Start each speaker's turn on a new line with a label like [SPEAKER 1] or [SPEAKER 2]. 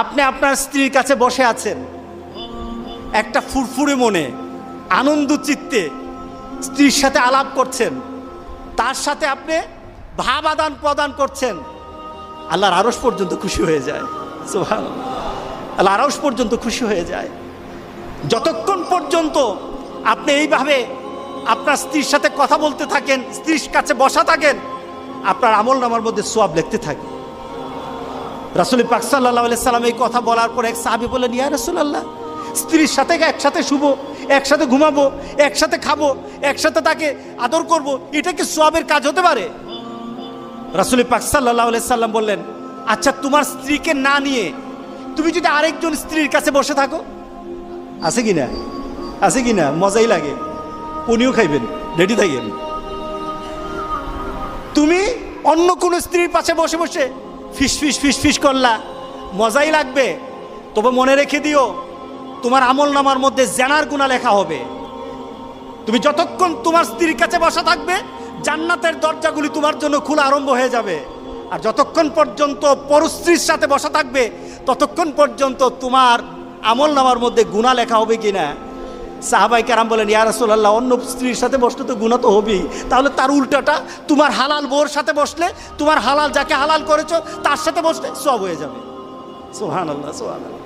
[SPEAKER 1] আপনি আপনার স্ত্রীর কাছে বসে আছেন, একটা ফুরফুরে মনে, আনন্দ চিত্তে স্ত্রীর সাথে আলাপ করছেন, তার সাথে আপনি ভাব আদান প্রদান করছেন, আল্লাহর আরশ পর্যন্ত খুশি হয়ে যায়। সুবহানাল্লাহ, আল্লাহর আরশ পর্যন্ত খুশি হয়ে যায়। যতক্ষণ পর্যন্ত আপনি এইভাবে আপনার স্ত্রীর সাথে কথা বলতে থাকেন, স্ত্রীর কাছে বসা থাকেন, আপনার আমলনামার মধ্যে সওয়াব লিখতে থাকে। রাসূল পাক সাল্লাল্লাহু আলাইহি সাল্লাম এই কথা বলার পর এক সাহাবী বললেন, ইয়া রাসূলুল্লাহ, স্ত্রীর সাথে একসাথে শুবো, একসাথে ঘুমাবো, একসাথে খাবো, একসাথে তাকে আদর করব, এটা কি সওয়াবের কাজ হতে পারে? রাসূল পাক সাল্লাল্লাহু আলাইহি সাল্লাম বললেন, আচ্ছা তোমার স্ত্রীকে না নিয়ে তুমি যদি আরেকজন স্ত্রীর কাছে বসে থাকো, আছে কিনা? আছে কিনা? মজাই লাগে, উনিও খাইবেন, রেডি থাকেন। তুমি অন্য কোনো স্ত্রীর পাশে বসে বসে ফিস ফিস ফিস ফিস করলা, মজাই লাগবে, তবে মনে রেখে দিও তোমার আমলনামার মধ্যে জেনার গুনাহ লেখা হবে। তুমি যতক্ষণ তোমার স্ত্রীর কাছে বসা থাকবে, জান্নাতের দরজাগুলি তোমার জন্য খোলা আরম্ভ হয়ে যাবে। আর যতক্ষণ পর্যন্ত পরস্ত্রীর সাথে বসা থাকবে, ততক্ষণ পর্যন্ত তোমার আমলনামার মধ্যে গুনাহ লেখা হবে কিনা। সাহাবায়ে কেরাম বলেন, ইয়া রাসূলুল্লাহ, অন্য স্ত্রীর সাথে বসলে তো গুনাহ তো হবেই, তাহলে তার উল্টাটা তোমার হালাল বউর সাথে বসলে, তোমার হালাল যাকে হালাল করেছো তার সাথে বসলে সওয়াব হয়ে যাবে। সুবহানাল্লাহ, সুবহানাল্লাহ।